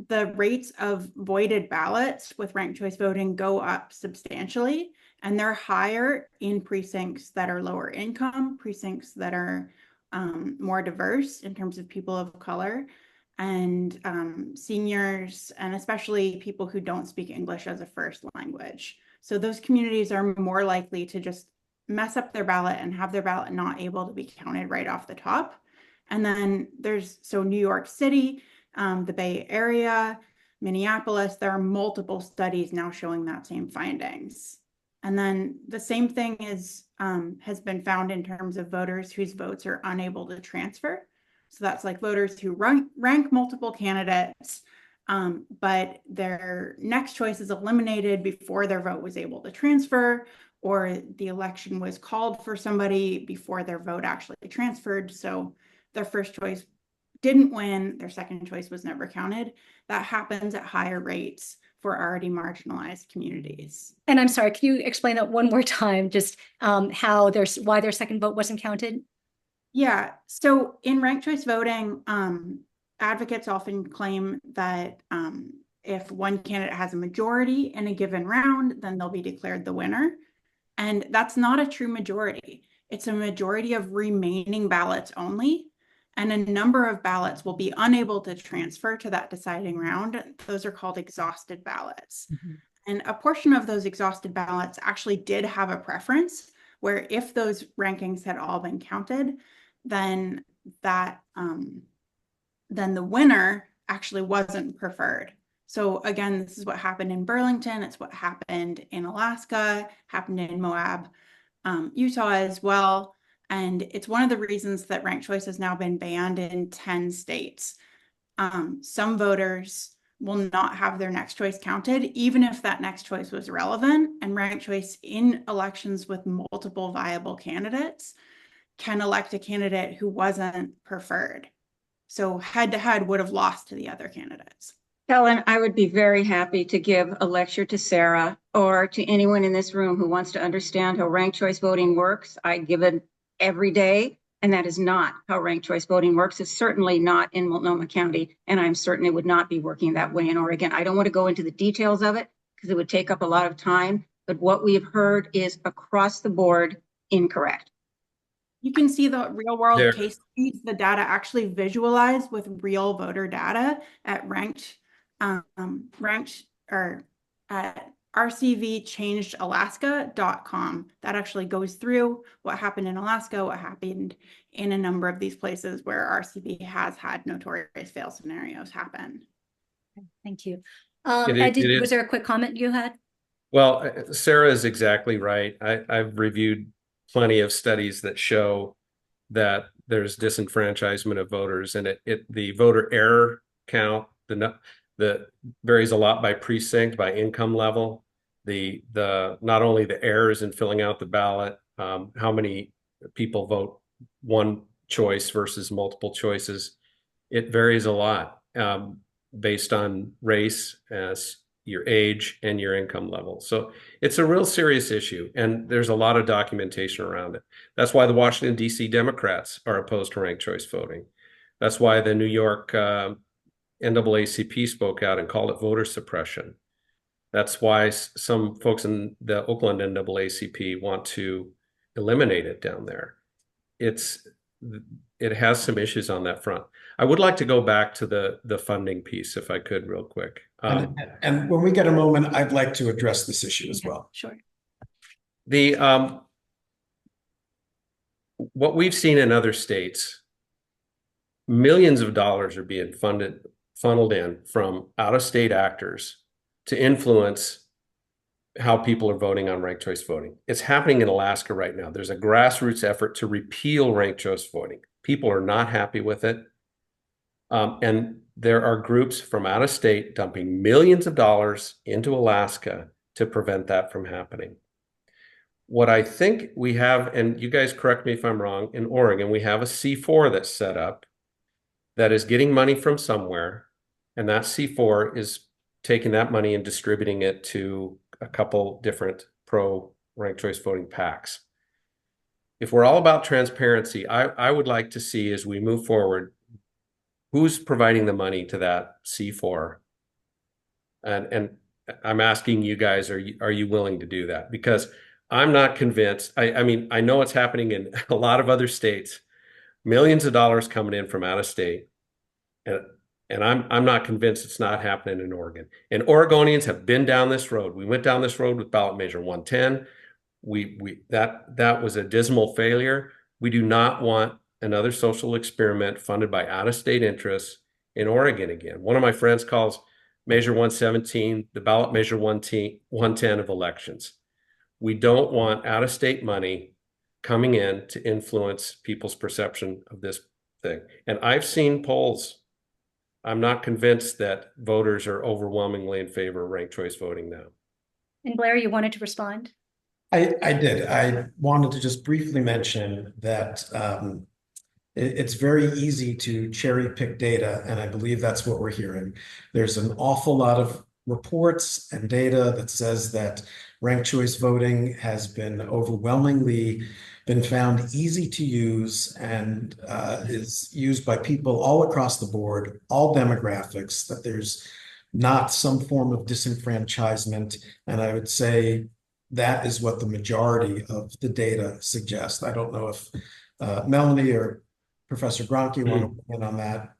the rates of voided ballots with ranked choice voting go up substantially, and they're higher in precincts that are lower income, precincts that are more diverse in terms of people of color, and seniors, and especially people who don't speak English as a first language. So those communities are more likely to just mess up their ballot and have their ballot not able to be counted right off the top. And then there's New York City, the Bay Area, Minneapolis, there are multiple studies now showing that same findings. And then the same thing is has been found in terms of voters whose votes are unable to transfer. So that's like voters who rank multiple candidates, but their next choice is eliminated before their vote was able to transfer, or the election was called for somebody before their vote actually transferred. So their first choice didn't win, their second choice was never counted. That happens at higher rates for already marginalized communities. And I'm sorry, can you explain that one more time, just why their second vote wasn't counted? Yeah, so in ranked choice voting, advocates often claim that if one candidate has a majority in a given round, then they'll be declared the winner. And that's not a true majority. It's a majority of remaining ballots only. And a number of ballots will be unable to transfer to that deciding round. Those are called exhausted ballots. Mm-hmm. And a portion of those exhausted ballots actually did have a preference, where if those rankings had all been counted, then then the winner actually wasn't preferred. So again, this is what happened in Burlington. It's what happened in Alaska, happened in Moab, Utah as well. And it's one of the reasons that ranked choice has now been banned in 10 states. Some voters will not have their next choice counted, even if that next choice was relevant. And ranked choice in elections with multiple viable candidates can elect a candidate who wasn't preferred. So head to head would have lost to the other candidates. Helen, I would be very happy to give a lecture to Sara or to anyone in this room who wants to understand how ranked choice voting works. I give it every day, and that is not how ranked choice voting works. It's certainly not in Multnomah County, and I'm certain it would not be working that way in Oregon. I don't want to go into the details of it because it would take up a lot of time, but what we have heard is across the board incorrect. You can see the real world There. case studies, the data actually visualized with real voter data at ranked or at rcvchangedalaska.com. That actually goes through what happened in Alaska, what happened in a number of these places where RCV has had notorious fail scenarios happen. Thank you. It Was there a quick comment you had? Well, Sara is exactly right. I've reviewed plenty of studies that show that there's disenfranchisement of voters, and the voter error count the varies a lot by precinct, by income level. The not only the errors in filling out the ballot, how many people vote one choice versus multiple choices, it varies a lot based on race, as your age, and your income level. So it's a real serious issue, and there's a lot of documentation around it. That's why the Washington, D.C. Democrats are opposed to ranked choice voting. That's why the New York NAACP spoke out and called it voter suppression. That's why some folks in the Oakland NAACP want to eliminate it down there. It has some issues on that front. I would like to go back to the funding piece, if I could, real quick. And when we get a moment, I'd like to address this issue as well. Sure. What we've seen in other states, millions of dollars are being funneled in from out-of-state actors to influence how people are voting on ranked choice voting. It's happening in Alaska right now. There's a grassroots effort to repeal ranked choice voting. People are not happy with it. And there are groups from out of state dumping millions of dollars into Alaska to prevent that from happening. What I think we have, and you guys correct me if I'm wrong, in Oregon, we have a C4 that's set up that is getting money from somewhere, and that C4 is taking that money and distributing it to a couple different pro ranked choice voting PACs. If we're all about transparency, I would like to see, as we move forward, who's providing the money to that C4? And I'm asking you guys, are you willing to do that? Because I'm not convinced. I mean, I know it's happening in a lot of other states, millions of dollars coming in from out of state. And I'm not convinced it's not happening in Oregon. And Oregonians have been down this road. We went down this road with ballot measure 110. That was a dismal failure. We do not want another social experiment funded by out-of-state interests in Oregon again. One of my friends calls measure 117 the ballot measure 110 of elections. We don't want out-of-state money coming in to influence people's perception of this thing. And I've seen polls. I'm not convinced that voters are overwhelmingly in favor of ranked choice voting now. And Blair, you wanted to respond? I did. I wanted to just briefly mention that it's very easy to cherry pick data, and I believe that's what we're hearing. There's an awful lot of reports and data that says that ranked choice voting has been overwhelmingly been found easy to use and is used by people all across the board, all demographics, that there's not some form of disenfranchisement. And I would say that is what the majority of the data suggests. I don't know if Melanie or Professor Gronke want to comment on that.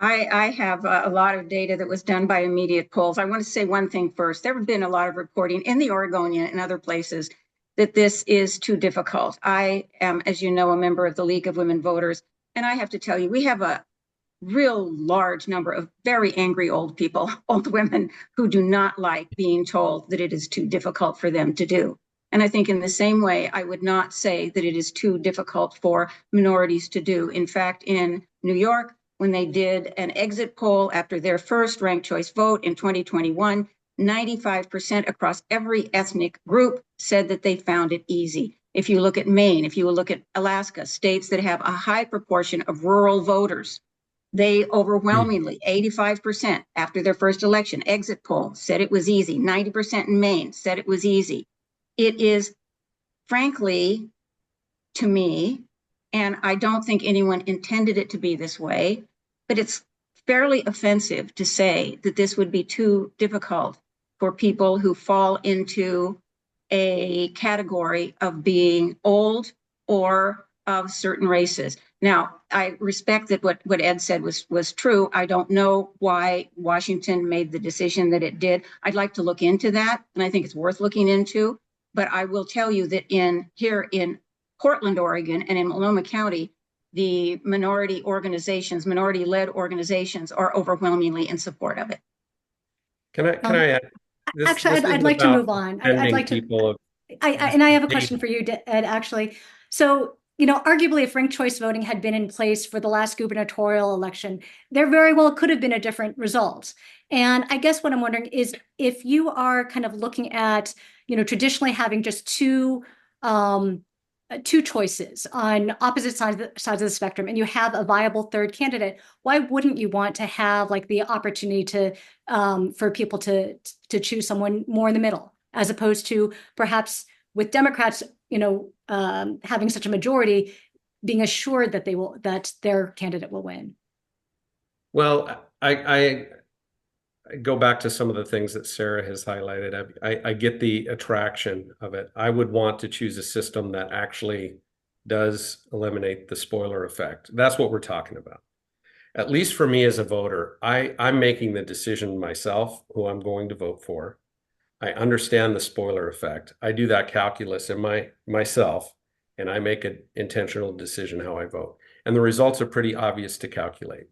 I have a lot of data that was done by immediate polls. I want to say one thing first. There have been a lot of reporting in the Oregonian and other places that this is too difficult. I am, as you know, a member of the League of Women Voters, and I have to tell you, we have a real large number of very angry old people, old women, who do not like being told that it is too difficult for them to do. And I think in the same way, I would not say that it is too difficult for minorities to do. In fact, in New York, when they did an exit poll after their first ranked choice vote in 2021, 95% across every ethnic group said that they found it easy. If you look at Maine, if you look at Alaska, states that have a high proportion of rural voters, they overwhelmingly, 85% after their first election exit poll said it was easy. 90% in Maine said it was easy. It is, frankly, to me, and I don't think anyone intended it to be this way, but it's fairly offensive to say that this would be too difficult for people who fall into a category of being old or of certain races. Now, I respect that what Ed said was true. I don't know why Washington made the decision that it did. I'd like to look into that, and I think it's worth looking into. But I will tell you that here in Portland, Oregon, and in Multnomah County, the minority organizations, minority-led organizations, are overwhelmingly in support of it. Can I add? Actually, I'd like to move on. I'd like to. People And I have a question for you, Ed, actually. So, arguably, if ranked choice voting had been in place for the last gubernatorial election, there very well could have been a different result. And I guess what I'm wondering is if you are kind of looking at, traditionally having just two choices on opposite sides of the spectrum, and you have a viable third candidate, why wouldn't you want to have like the opportunity to for people to choose someone more in the middle, as opposed to perhaps with Democrats, having such a majority, being assured that their candidate will win? Well, I go back to some of the things that Sara has highlighted. I get the attraction of it. I would want to choose a system that actually does eliminate the spoiler effect. That's what we're talking about. At least for me as a voter, I'm making the decision myself who I'm going to vote for. I understand the spoiler effect. I do that calculus in myself, and I make an intentional decision how I vote. And the results are pretty obvious to calculate.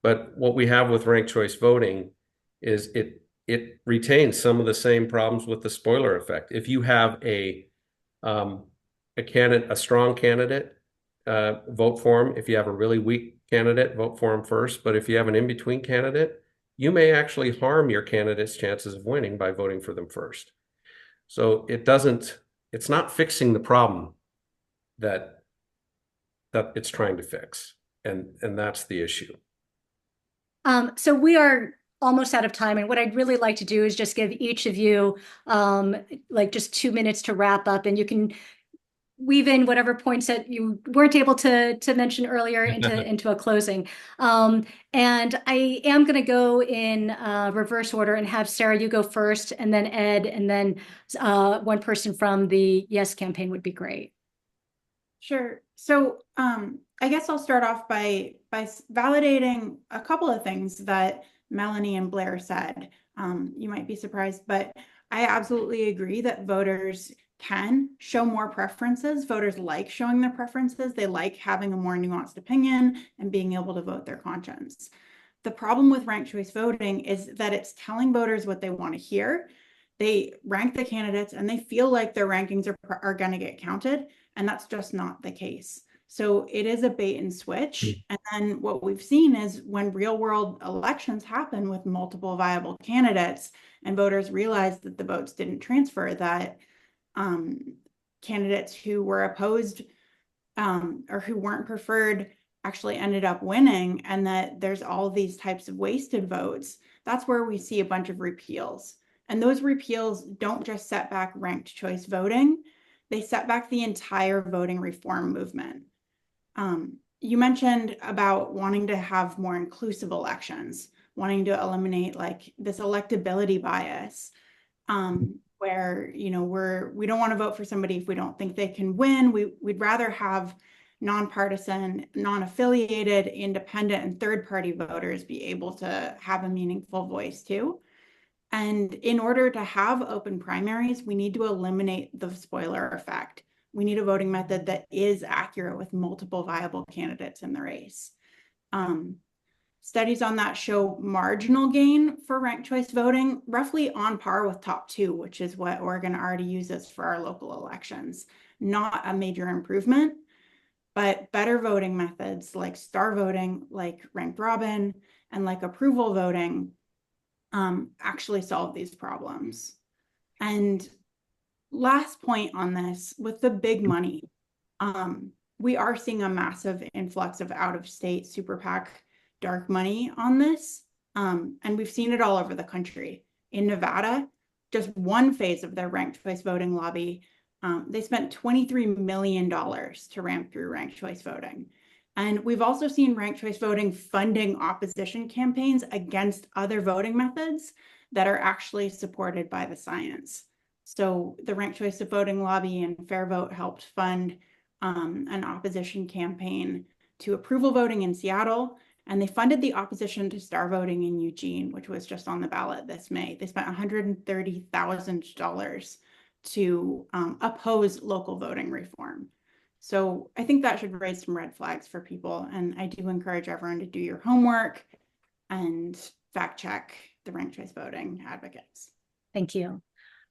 But what we have with ranked choice voting is it retains some of the same problems with the spoiler effect. If you have a strong candidate, vote for him. If you have a really weak candidate, vote for him first. But if you have an in-between candidate, you may actually harm your candidate's chances of winning by voting for them first. So it's not fixing the problem that it's trying to fix. And that's the issue. So we are almost out of time. And what I'd really like to do is just give each of you just 2 minutes to wrap up, and you can weave in whatever points that you weren't able to mention earlier into a closing. And I am going to go in reverse order and have Sara, you go first, and then Ed, and then one person from the Yes campaign would be great. Sure. So I guess I'll start off by validating a couple of things that Melanie and Blair said. You might be surprised, but I absolutely agree that voters can show more preferences. Voters like showing their preferences. They like having a more nuanced opinion and being able to vote their conscience. The problem with ranked choice voting is that it's telling voters what they want to hear. They rank the candidates and they feel like their rankings are going to get counted, and that's just not the case. So it is a bait and switch. And then what we've seen is when real world elections happen with multiple viable candidates and voters realize that the votes didn't transfer, that candidates who were opposed or who weren't preferred actually ended up winning, and that there's all these types of wasted votes, that's where we see a bunch of repeals. And those repeals don't just set back ranked choice voting, they set back the entire voting reform movement. You mentioned about wanting to have more inclusive elections, wanting to eliminate like this electability bias, where we don't want to vote for somebody if we don't think they can win. We'd rather have nonpartisan, non-affiliated, independent, and third-party voters be able to have a meaningful voice too. And in order to have open primaries, we need to eliminate the spoiler effect. We need a voting method that is accurate with multiple viable candidates in the race. Studies on that show marginal gain for ranked choice voting, roughly on par with top 2, which is what Oregon already uses for our local elections. Not a major improvement, but better voting methods like star voting, like ranked robin, and like approval voting actually solve these problems. And last point on this, with the big money, we are seeing a massive influx of out-of-state super PAC dark money on this. And we've seen it all over the country. In Nevada, just one phase of their ranked choice voting lobby, they spent $23 million to ramp through ranked choice voting. And we've also seen ranked choice voting funding opposition campaigns against other voting methods that are actually supported by the science. So the ranked choice of voting lobby and Fair Vote helped fund an opposition campaign to approval voting in Seattle. And they funded the opposition to star voting in Eugene, which was just on the ballot this May. They spent $130,000 to oppose local voting reform. So I think that should raise some red flags for people. And I do encourage everyone to do your homework and fact check the ranked choice voting advocates. Thank you.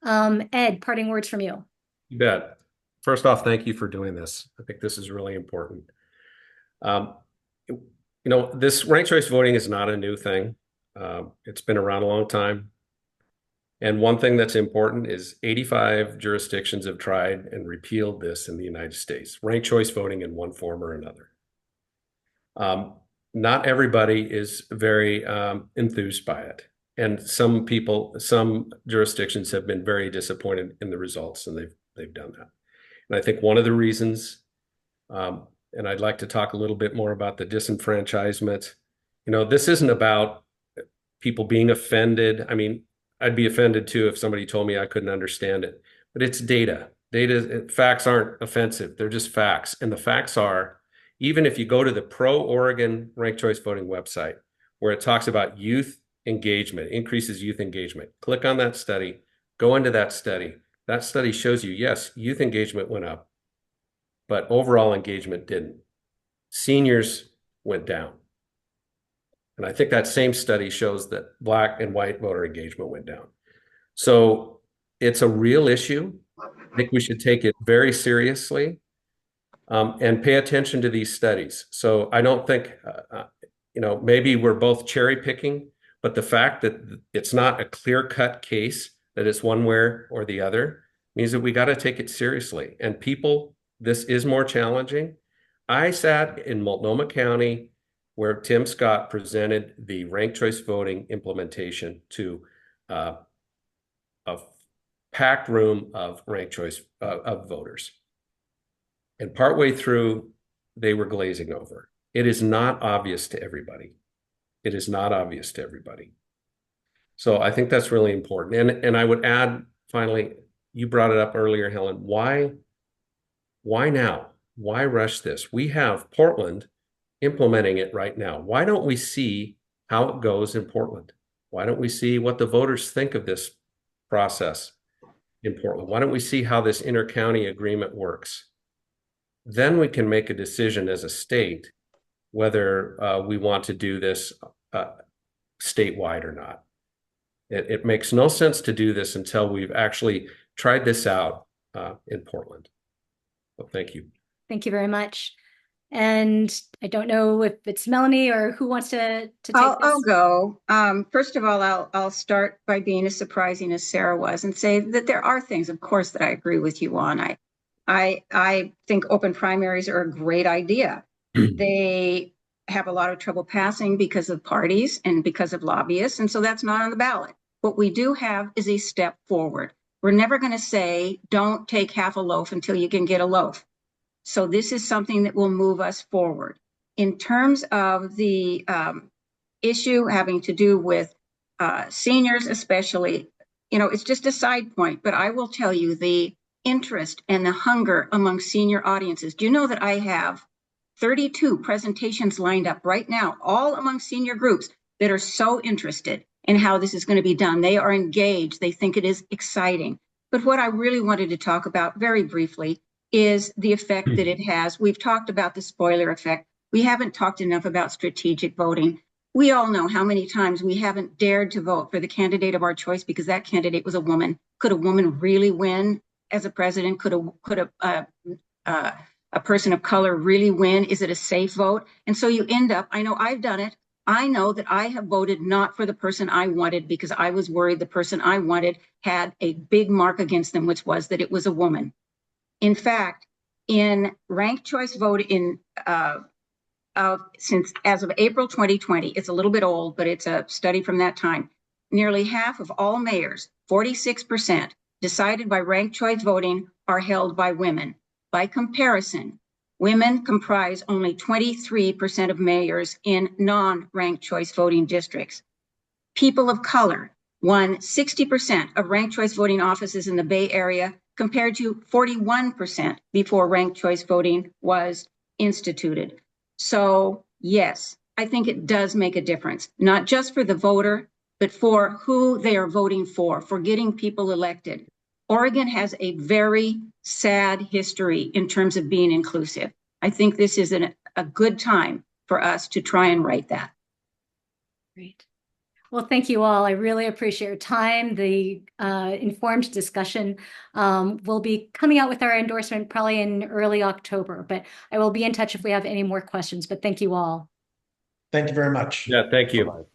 Ed, parting words from you. You bet. First off, thank you for doing this. I think this is really important. This ranked choice voting is not a new thing. It's been around a long time. And one thing that's important is 85 jurisdictions have tried and repealed this in the United States, ranked choice voting in one form or another. Not everybody is very enthused by it. And some jurisdictions have been very disappointed in the results, and they've done that. And I think one of the reasons, and I'd like to talk a little bit more about the disenfranchisement. This isn't about people being offended. I mean, I'd be offended too if somebody told me I couldn't understand it, but it's data. Facts aren't offensive. They're just facts. And the facts are, even if you go to the pro-Oregon ranked choice voting website, where it talks about youth engagement, increases youth engagement, click on that study, go into that study. That study shows you, yes, youth engagement went up, but overall engagement didn't. Seniors went down. And I think that same study shows that Black and white voter engagement went down. So it's a real issue. I think we should take it very seriously and pay attention to these studies. So I don't think, maybe we're both cherry picking, but the fact that it's not a clear-cut case, that it's one way or the other, means that we got to take it seriously. And people, this is more challenging. I sat in Multnomah County where Tim Scott presented the ranked choice voting implementation to a packed room of ranked choice of voters. And partway through, they were glazing over. It is not obvious to everybody. It is not obvious to everybody. So I think that's really important. And I would add, finally, you brought it up earlier, Helen, why now? Why rush this? We have Portland implementing it right now. Why don't we see how it goes in Portland? Why don't we see what the voters think of this process in Portland? Why don't we see how this inter-county agreement works? Then we can make a decision as a state whether we want to do this statewide or not. It makes no sense to do this until we've actually tried this out in Portland. So thank you. Thank you very much. And I don't know if it's Melanie or who wants to take this. I'll go. First of all, I'll start by being as surprising as Sara was and say that there are things, of course, that I agree with you on. I think open primaries are a great idea. They have a lot of trouble passing because of parties and because of lobbyists, and so that's not on the ballot. What we do have is a step forward. We're never going to say, don't take half a loaf until you can get a loaf. So this is something that will move us forward. In terms of the issue having to do with seniors especially, it's just a side point, but I will tell you the interest and the hunger among senior audiences. Do you know that I have 32 presentations lined up right now, all among senior groups that are so interested and how this is going to be done. They are engaged. They think it is exciting. But what I really wanted to talk about very briefly is the effect that it has. We've talked about the spoiler effect. We haven't talked enough about strategic voting. We all know how many times we haven't dared to vote for the candidate of our choice because that candidate was a woman. Could a woman really win as a president? Could a person of color really win? Is it a safe vote? And so you end up, I know I've done it. I know that I have voted not for the person I wanted because I was worried the person I wanted had a big mark against them, which was that it was a woman. In fact, in ranked choice vote since as of April 2020, it's a little bit old, but it's a study from that time. Nearly half of all mayors, 46%, decided by ranked choice voting are held by women. By comparison, women comprise only 23% of mayors in non-ranked choice voting districts. People of color won 60% of ranked choice voting offices in the Bay Area compared to 41% before ranked choice voting was instituted. So yes, I think it does make a difference, not just for the voter, but for who they are voting for getting people elected. Oregon has a very sad history in terms of being inclusive. I think this is a good time for us to try and right that. Great. Well, thank you all. I really appreciate your time, the informed discussion. We'll be coming out with our endorsement probably in early October, but I will be in touch if we have any more questions. But thank you all. Thank you very much. Yeah, thank you. Bye-bye.